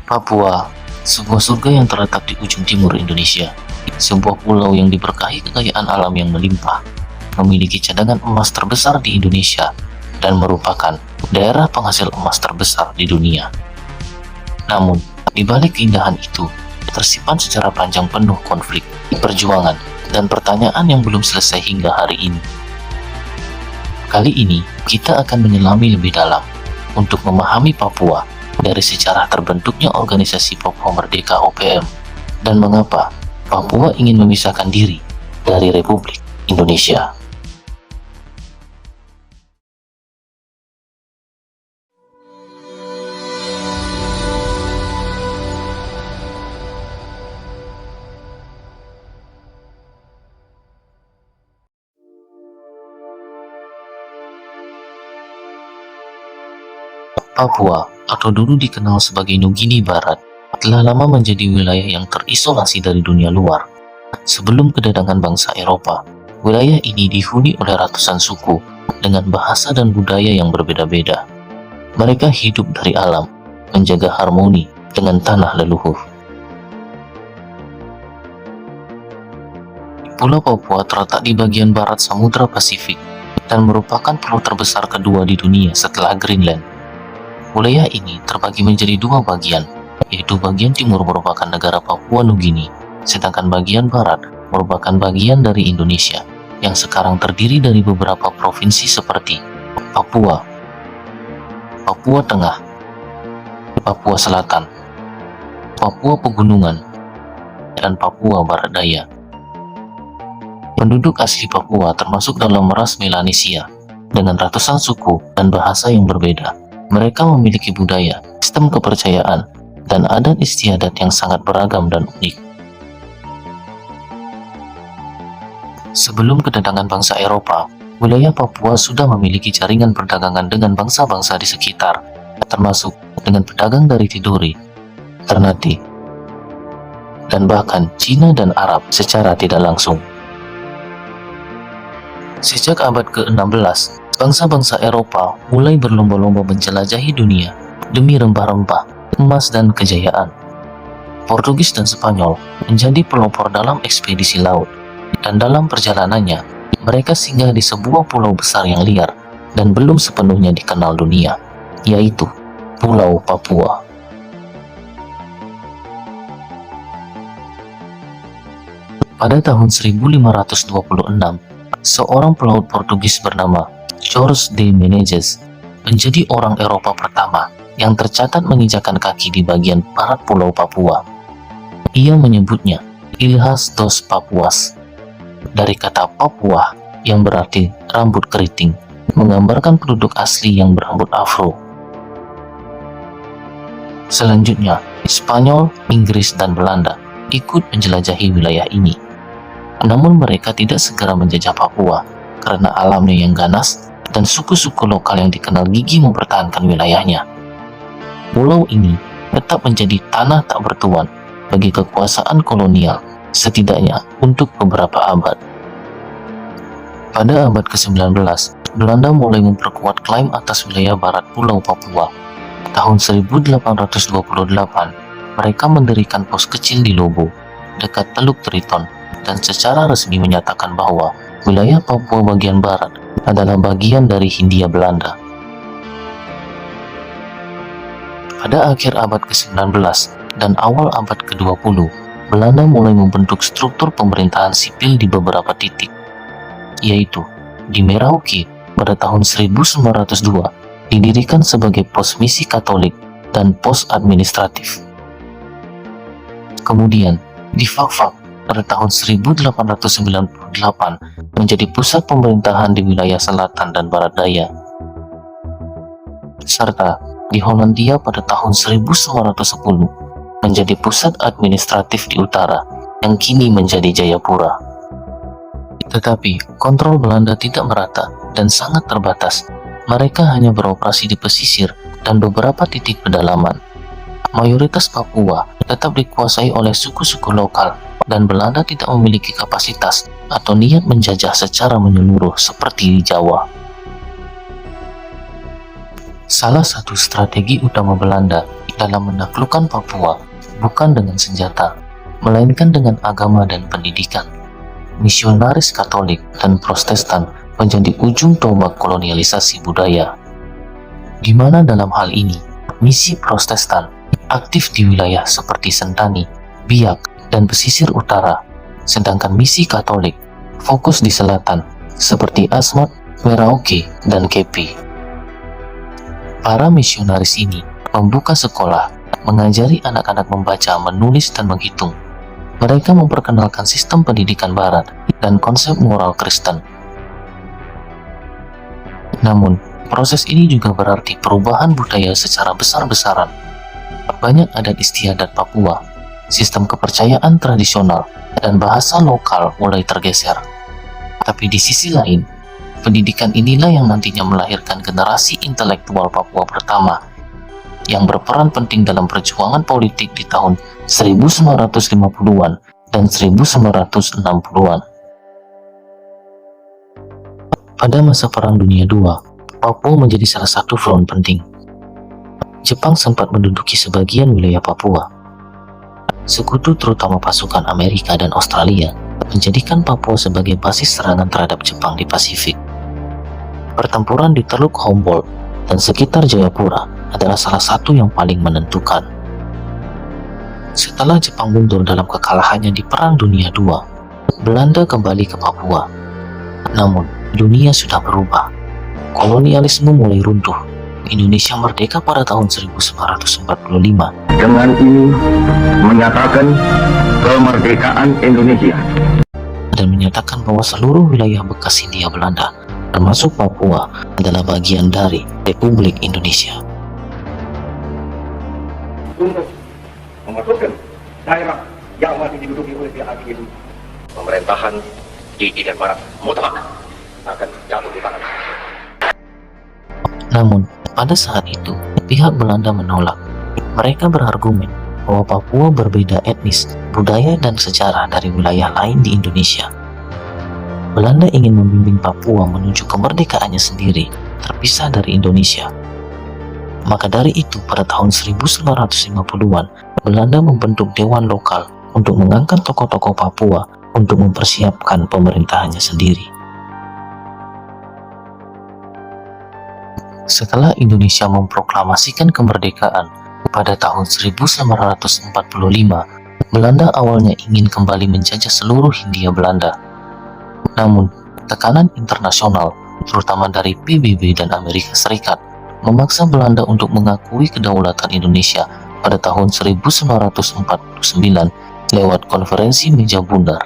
Papua, sebuah surga yang terletak di ujung timur Indonesia. Sebuah pulau yang diberkahi kekayaan alam yang melimpah, memiliki cadangan emas terbesar di Indonesia, dan merupakan daerah penghasil emas terbesar di dunia. Namun, di balik keindahan itu, tersimpan secara panjang penuh konflik, perjuangan, dan pertanyaan yang belum selesai hingga hari ini. Kali ini, kita akan menyelami lebih dalam untuk memahami Papua dari sejarah terbentuknya organisasi Papua Merdeka OPM dan mengapa Papua ingin memisahkan diri dari Republik Indonesia. Papua, atau dulu dikenal sebagai Nugini Barat, telah lama menjadi wilayah yang terisolasi dari dunia luar. Sebelum kedatangan bangsa Eropa, wilayah ini dihuni oleh ratusan suku dengan bahasa dan budaya yang berbeda-beda. Mereka hidup dari alam, menjaga harmoni dengan tanah leluhur. Pulau Papua terletak di bagian barat Samudra Pasifik dan merupakan pulau terbesar kedua di dunia setelah Greenland. Wilayah ini terbagi menjadi dua bagian, yaitu bagian timur merupakan negara Papua Nugini, sedangkan bagian barat merupakan bagian dari Indonesia, yang sekarang terdiri dari beberapa provinsi seperti Papua, Papua Tengah, Papua Selatan, Papua Pegunungan, dan Papua Barat Daya. Penduduk asli Papua termasuk dalam ras Melanesia, dengan ratusan suku dan bahasa yang berbeda. Mereka memiliki budaya, sistem kepercayaan, dan adat istiadat yang sangat beragam dan unik. Sebelum kedatangan bangsa Eropa, wilayah Papua sudah memiliki jaringan perdagangan dengan bangsa-bangsa di sekitar, termasuk dengan pedagang dari Tidore, Ternate, dan bahkan Cina dan Arab secara tidak langsung. Sejak abad ke-16, bangsa-bangsa Eropa mulai berlomba-lomba menjelajahi dunia demi rempah-rempah, emas, dan kejayaan. Portugis dan Spanyol menjadi pelopor dalam ekspedisi laut, dan dalam perjalanannya, mereka singgah di sebuah pulau besar yang liar dan belum sepenuhnya dikenal dunia, yaitu Pulau Papua. Pada tahun 1526, seorang pelaut Portugis bernama Jorge de Menezes menjadi orang Eropa pertama yang tercatat menginjakan kaki di bagian barat Pulau Papua. Ia menyebutnya Ilhas dos Papuas, dari kata Papua yang berarti rambut keriting, menggambarkan penduduk asli yang berambut afro. Selanjutnya, Spanyol, Inggris, dan Belanda ikut menjelajahi wilayah ini. Namun mereka tidak segera menjajah Papua karena alamnya yang ganas dan suku-suku lokal yang dikenal gigih mempertahankan wilayahnya. Pulau ini tetap menjadi tanah tak bertuan bagi kekuasaan kolonial, setidaknya untuk beberapa abad. Pada abad ke-19, Belanda mulai memperkuat klaim atas wilayah barat Pulau Papua. Tahun 1828, mereka mendirikan pos kecil di Lobo, dekat Teluk Triton, dan secara resmi menyatakan bahwa wilayah Papua bagian barat adalah bagian dari Hindia Belanda. Pada akhir abad ke-19 dan awal abad ke-20, Belanda mulai membentuk struktur pemerintahan sipil di beberapa titik, yaitu di Merauke pada tahun 1902 didirikan sebagai pos misi Katolik dan pos administratif. Kemudian di Fakfak pada tahun 1898 menjadi pusat pemerintahan di wilayah selatan dan barat daya, serta di Hollandia pada tahun 1910 menjadi pusat administratif di utara yang kini menjadi Jayapura. Tetapi kontrol Belanda tidak merata dan sangat terbatas. Mereka hanya beroperasi di pesisir dan beberapa titik pedalaman. Mayoritas Papua tetap dikuasai oleh suku-suku lokal, dan Belanda tidak memiliki kapasitas atau niat menjajah secara menyeluruh seperti di Jawa. Salah satu strategi utama Belanda dalam menaklukkan Papua bukan dengan senjata, melainkan dengan agama dan pendidikan. Misionaris Katolik dan Protestan menjadi ujung tombak kolonialisasi budaya, di mana dalam hal ini misi Protestan aktif di wilayah seperti Sentani, Biak, dan pesisir utara, sedangkan misi Katolik fokus di selatan seperti Asmat, Merauke, dan Kepi. Para misionaris ini membuka sekolah, mengajari anak-anak membaca, menulis, dan menghitung. Mereka memperkenalkan sistem pendidikan Barat dan konsep moral Kristen. Namun, proses ini juga berarti perubahan budaya secara besar-besaran. Banyak adat istiadat Papua, sistem kepercayaan tradisional, dan bahasa lokal mulai tergeser. Tapi di sisi lain, pendidikan inilah yang nantinya melahirkan generasi intelektual Papua pertama yang berperan penting dalam perjuangan politik di tahun 1950-an dan 1960-an. Pada masa Perang Dunia II, Papua menjadi salah satu front penting. Jepang sempat menduduki sebagian wilayah Papua. Sekutu terutama pasukan Amerika dan Australia menjadikan Papua sebagai basis serangan terhadap Jepang di Pasifik. Pertempuran di Teluk Humboldt dan sekitar Jayapura adalah salah satu yang paling menentukan. Setelah Jepang mundur dalam kekalahannya di Perang Dunia II, Belanda kembali ke Papua. Namun, dunia sudah berubah. Kolonialisme mulai runtuh. Indonesia merdeka pada tahun 1945. Dengan ini menyatakan kemerdekaan Indonesia Dan menyatakan bahwa seluruh wilayah bekas Hindia Belanda, termasuk Papua, adalah bagian dari Republik Indonesia. untuk memasukkan daerah yang masih diduduki oleh pihak itu, pemerintahan di Irian Barat mutlak akan jatuh di tangan. Namun, pada saat itu, pihak Belanda menolak. Mereka berargumen bahwa Papua berbeda etnis, budaya, dan sejarah dari wilayah lain di Indonesia. Belanda ingin membimbing Papua menuju kemerdekaannya sendiri, terpisah dari Indonesia. Maka dari itu, pada tahun 1950-an, Belanda membentuk Dewan Lokal untuk mengangkat tokoh-tokoh Papua untuk mempersiapkan pemerintahannya sendiri. Setelah Indonesia memproklamasikan kemerdekaan pada tahun 1945, Belanda awalnya ingin kembali menjajah seluruh Hindia Belanda. Namun, tekanan internasional, terutama dari PBB dan Amerika Serikat, memaksa Belanda untuk mengakui kedaulatan Indonesia pada tahun 1949 lewat konferensi meja bundar.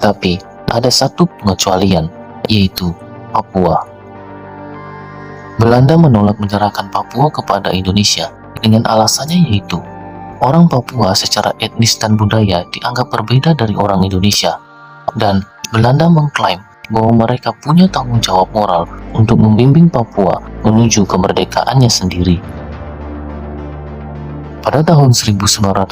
Tapi, ada satu pengecualian, yaitu Papua. Belanda menolak menyerahkan Papua kepada Indonesia dengan alasannya yaitu orang Papua secara etnis dan budaya dianggap berbeda dari orang Indonesia, dan Belanda mengklaim bahwa mereka punya tanggung jawab moral untuk membimbing Papua menuju kemerdekaannya sendiri. Pada tahun 1959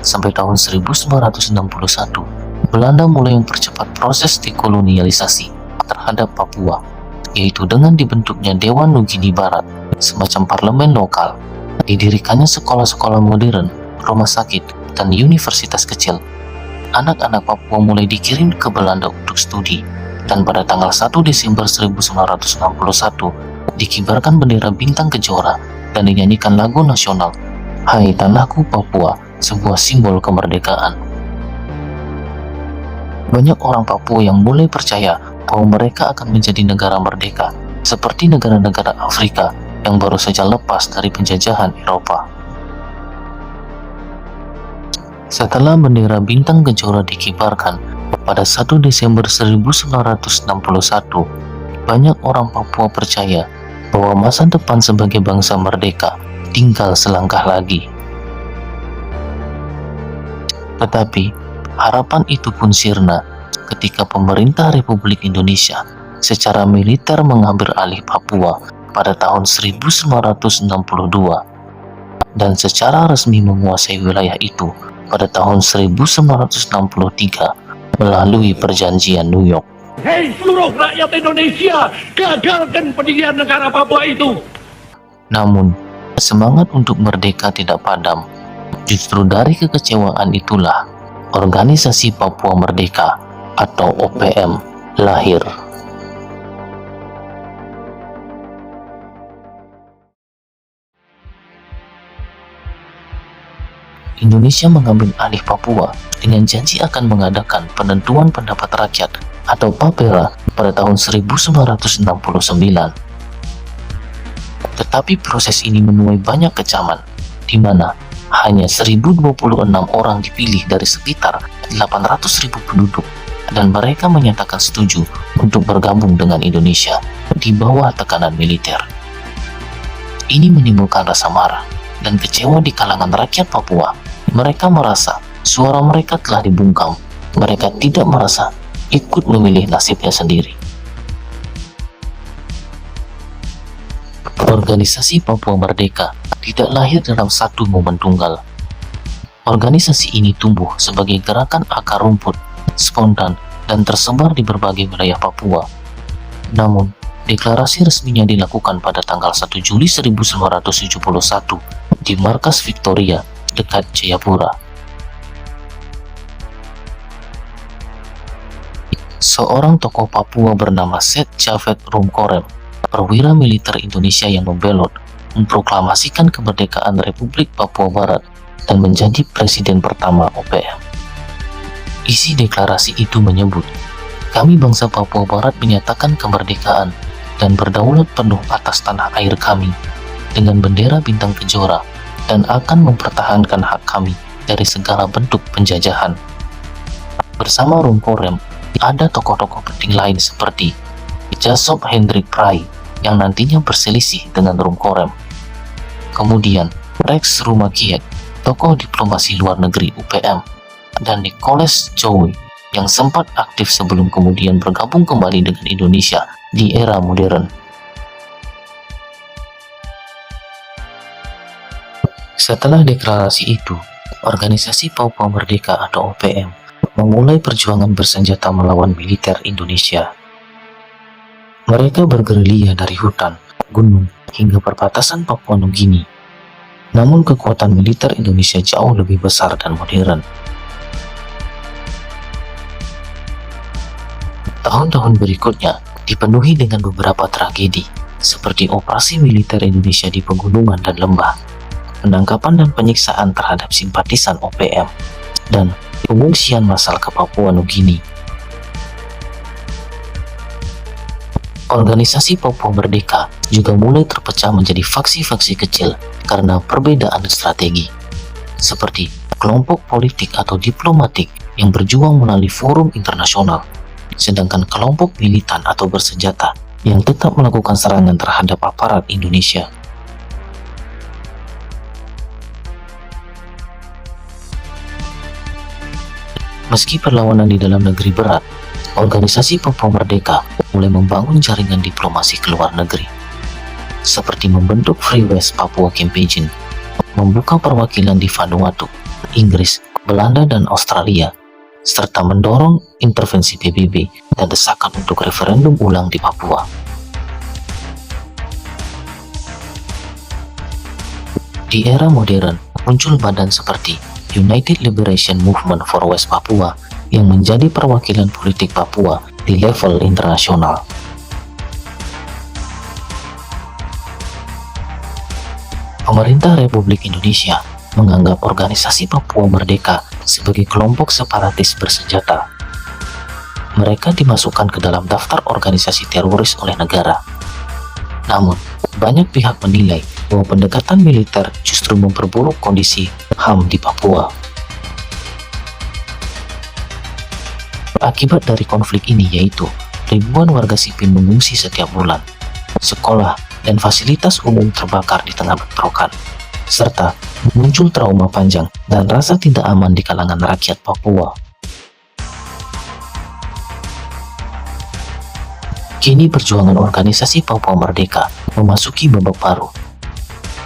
sampai tahun 1961, Belanda mulai mempercepat proses dekolonialisasi terhadap Papua, yaitu dengan dibentuknya Dewan Nugini Barat, semacam parlemen lokal, didirikannya sekolah-sekolah modern, rumah sakit, dan universitas kecil. Anak-anak Papua mulai dikirim ke Belanda untuk studi, dan pada tanggal 1 Desember 1961 dikibarkan bendera bintang kejora dan dinyanyikan lagu nasional Hai Tanahku Papua, sebuah simbol kemerdekaan. Banyak orang Papua yang mulai percaya bahwa mereka akan menjadi negara merdeka, seperti negara-negara Afrika yang baru saja lepas dari penjajahan Eropa. Setelah bendera bintang kejora dikibarkan pada 1 Desember 1961, banyak orang Papua percaya bahwa masa depan sebagai bangsa merdeka tinggal selangkah lagi. Tetapi, harapan itu pun sirna ketika pemerintah Republik Indonesia secara militer mengambil alih Papua pada tahun 1962 dan secara resmi menguasai wilayah itu pada tahun 1963 melalui perjanjian New York. Hei seluruh rakyat Indonesia, gagalkan pendirian negara Papua itu. Namun, semangat untuk merdeka tidak padam. Justru dari kekecewaan itulah Organisasi Papua Merdeka atau OPM lahir. Indonesia mengambil alih Papua dengan janji akan mengadakan penentuan pendapat rakyat atau PAPERA pada tahun 1969. Tetapi proses ini menuai banyak kecaman, di mana hanya 1026 orang dipilih dari sekitar 800.000 penduduk, dan mereka menyatakan setuju untuk bergabung dengan Indonesia di bawah tekanan militer. Ini menimbulkan rasa marah dan kecewa di kalangan rakyat Papua. Mereka merasa suara mereka telah dibungkam. Mereka tidak merasa ikut memilih nasibnya sendiri. Organisasi Papua Merdeka tidak lahir dalam satu momen tunggal. Organisasi ini tumbuh sebagai gerakan akar rumput, spontan, dan tersebar di berbagai wilayah Papua. Namun, deklarasi resminya dilakukan pada tanggal 1 Juli 1971 di Markas Victoria, dekat Jayapura. Seorang tokoh Papua bernama Seth Javed Rumkorem, perwira militer Indonesia yang membelot, memproklamasikan kemerdekaan Republik Papua Barat dan menjadi presiden pertama OPM. Isi deklarasi itu menyebut, "Kami bangsa Papua Barat menyatakan kemerdekaan dan berdaulat penuh atas tanah air kami dengan bendera bintang kejora dan akan mempertahankan hak kami dari segala bentuk penjajahan." Bersama Rumkorem, ada tokoh-tokoh penting lain seperti Jasob Hendrik Prai yang nantinya berselisih dengan Rumkorem. Kemudian Rex Rumakiet, tokoh diplomasi luar negeri UPM, dan Nicholas Joey yang sempat aktif sebelum kemudian bergabung kembali dengan Indonesia di era modern. Setelah deklarasi itu, Organisasi Papua Merdeka atau OPM memulai perjuangan bersenjata melawan militer Indonesia. Mereka bergerilya dari hutan, gunung, hingga perbatasan Papua Nugini. Namun kekuatan militer Indonesia jauh lebih besar dan modern. Tahun-tahun berikutnya dipenuhi dengan beberapa tragedi, seperti operasi militer Indonesia di pegunungan dan lembah, penangkapan dan penyiksaan terhadap simpatisan OPM, dan pengungsian massal ke Papua Nugini. Organisasi Papua Merdeka juga mulai terpecah menjadi faksi-faksi kecil karena perbedaan strategi, seperti kelompok politik atau diplomatik yang berjuang melalui forum internasional, sedangkan kelompok militan atau bersenjata yang tetap melakukan serangan terhadap aparat Indonesia. Meski perlawanan di dalam negeri berat, Organisasi Papua Merdeka mulai membangun jaringan diplomasi ke luar negeri, seperti membentuk Free West Papua Campaign, membuka perwakilan di Vanuatu, Inggris, Belanda, dan Australia, serta mendorong intervensi PBB dan desakan untuk referendum ulang di Papua. Di era modern, muncul badan seperti United Liberation Movement for West Papua yang menjadi perwakilan politik Papua di level internasional. Pemerintah Republik Indonesia menganggap Organisasi Papua Merdeka sebagai kelompok separatis bersenjata. Mereka dimasukkan ke dalam daftar organisasi teroris oleh negara. Namun, banyak pihak menilai bahwa pendekatan militer justru memperburuk kondisi HAM di Papua. Akibat dari konflik ini yaitu ribuan warga sipil mengungsi setiap bulan, sekolah dan fasilitas umum terbakar di tengah bentrokan, serta muncul trauma panjang dan rasa tidak aman di kalangan rakyat Papua. Kini perjuangan Organisasi Papua Merdeka memasuki babak baru.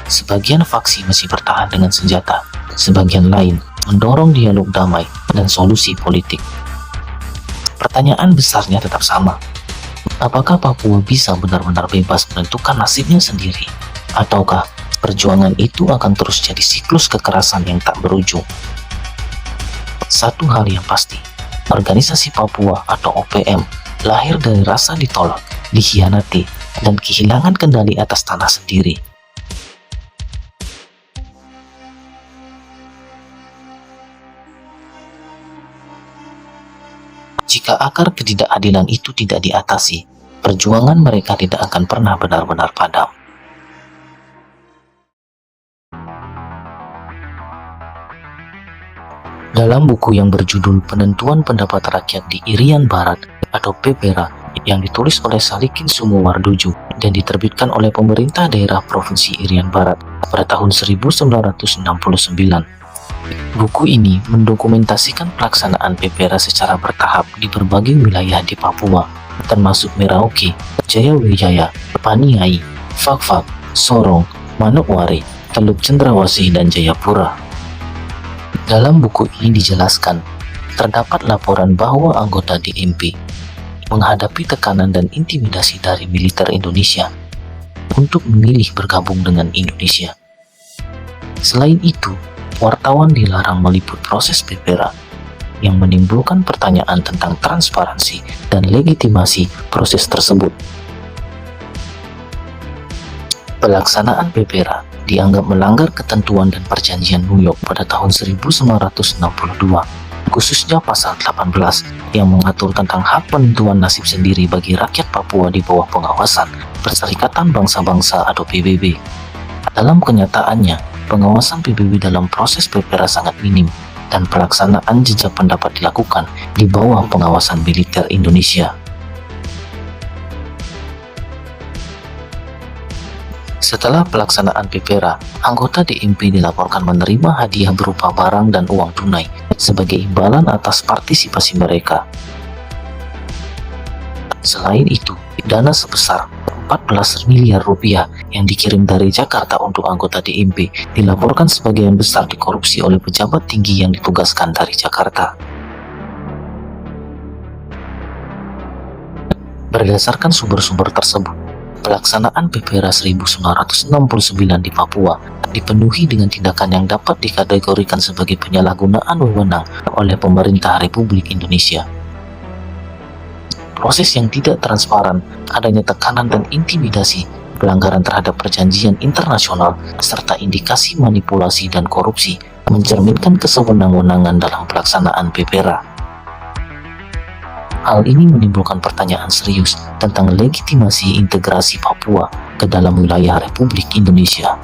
Sebagian faksi masih bertahan dengan senjata, sebagian lain mendorong dialog damai dan solusi politik. Pertanyaan besarnya tetap sama. Apakah Papua bisa benar-benar bebas menentukan nasibnya sendiri? Ataukah perjuangan itu akan terus jadi siklus kekerasan yang tak berujung? Satu hal yang pasti, organisasi Papua atau OPM lahir dari rasa ditolak, dikhianati, dan kehilangan kendali atas tanah sendiri. Jika akar ketidakadilan itu tidak diatasi, perjuangan mereka tidak akan pernah benar-benar padam. Dalam buku yang berjudul Penentuan Pendapat Rakyat di Irian Barat atau PPRA yang ditulis oleh Salikin Sumowardojo dan diterbitkan oleh pemerintah daerah Provinsi Irian Barat pada tahun 1969. Buku ini mendokumentasikan pelaksanaan PPRA secara bertahap di berbagai wilayah di Papua, termasuk Merauke, Jayawijaya, Paniai, Fakfak, Sorong, Manokwari, Teluk Cendrawasih, dan Jayapura. Dalam buku ini dijelaskan, terdapat laporan bahwa anggota DMP menghadapi tekanan dan intimidasi dari militer Indonesia untuk memilih bergabung dengan Indonesia. Selain itu, wartawan dilarang meliput proses PPRA yang menimbulkan pertanyaan tentang transparansi dan legitimasi proses tersebut. Pelaksanaan PPRA dianggap melanggar ketentuan dan perjanjian New York pada tahun 1962, khususnya pasal 18 yang mengatur tentang hak penentuan nasib sendiri bagi rakyat Papua di bawah pengawasan Perserikatan Bangsa-Bangsa atau PBB. Dalam kenyataannya, pengawasan PBB dalam proses PPRA sangat minim dan pelaksanaan jejak pendapat dilakukan di bawah pengawasan militer Indonesia. Setelah pelaksanaan PPRA, anggota DMP dilaporkan menerima hadiah berupa barang dan uang tunai sebagai imbalan atas partisipasi mereka. Selain itu, dana sebesar 14 miliar rupiah yang dikirim dari Jakarta untuk anggota DMP dilaporkan sebagian besar dikorupsi oleh pejabat tinggi yang ditugaskan dari Jakarta. Berdasarkan sumber-sumber tersebut, pelaksanaan PPRA 1969 di Papua dipenuhi dengan tindakan yang dapat dikategorikan sebagai penyalahgunaan wewenang oleh pemerintah Republik Indonesia. Proses yang tidak transparan, adanya tekanan dan intimidasi, pelanggaran terhadap perjanjian internasional, serta indikasi manipulasi dan korupsi mencerminkan kesewenang-wenangan dalam pelaksanaan PPRA. Hal ini menimbulkan pertanyaan serius tentang legitimasi integrasi Papua ke dalam wilayah Republik Indonesia.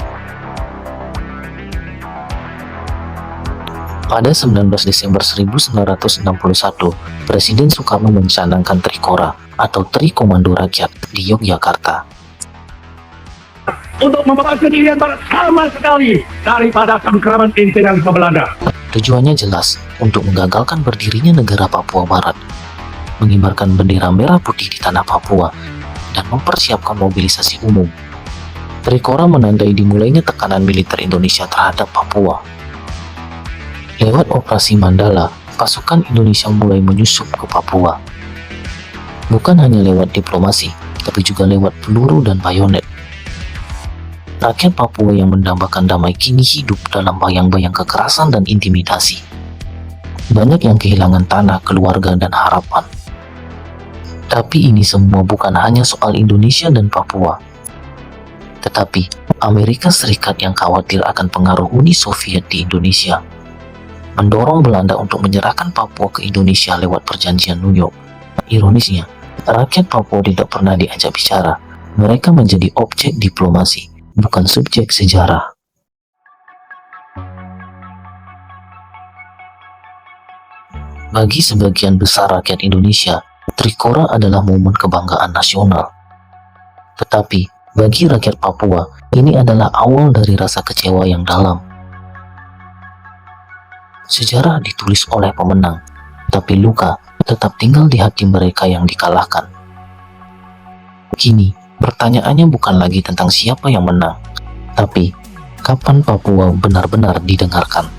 Pada 19 Desember 1961, Presiden Soekarno mencanangkan Trikora atau Tri Komando Rakyat di Yogyakarta. Untuk membebaskan Irian Barat sama sekali daripada cengkraman imperialisme Belanda. Tujuannya jelas, untuk menggagalkan berdirinya negara Papua Barat, mengibarkan bendera merah putih di tanah Papua, dan mempersiapkan mobilisasi umum. Trikora menandai dimulainya tekanan militer Indonesia terhadap Papua. Lewat Operasi Mandala, pasukan Indonesia mulai menyusup ke Papua. Bukan hanya lewat diplomasi, tapi juga lewat peluru dan bayonet. Rakyat Papua yang mendambakan damai kini hidup dalam bayang-bayang kekerasan dan intimidasi. Banyak yang kehilangan tanah, keluarga, dan harapan. Tapi ini semua bukan hanya soal Indonesia dan Papua, tetapi Amerika Serikat yang khawatir akan pengaruh Uni Soviet di Indonesia, mendorong Belanda untuk menyerahkan Papua ke Indonesia lewat perjanjian New York. Ironisnya, rakyat Papua tidak pernah diajak bicara. Mereka menjadi objek diplomasi, bukan subjek sejarah. Bagi sebagian besar rakyat Indonesia, Trikora adalah momen kebanggaan nasional. Tetapi, bagi rakyat Papua, ini adalah awal dari rasa kecewa yang dalam. Sejarah ditulis oleh pemenang, tapi luka tetap tinggal di hati mereka yang dikalahkan. Kini, pertanyaannya bukan lagi tentang siapa yang menang, tapi kapan Papua benar-benar didengarkan.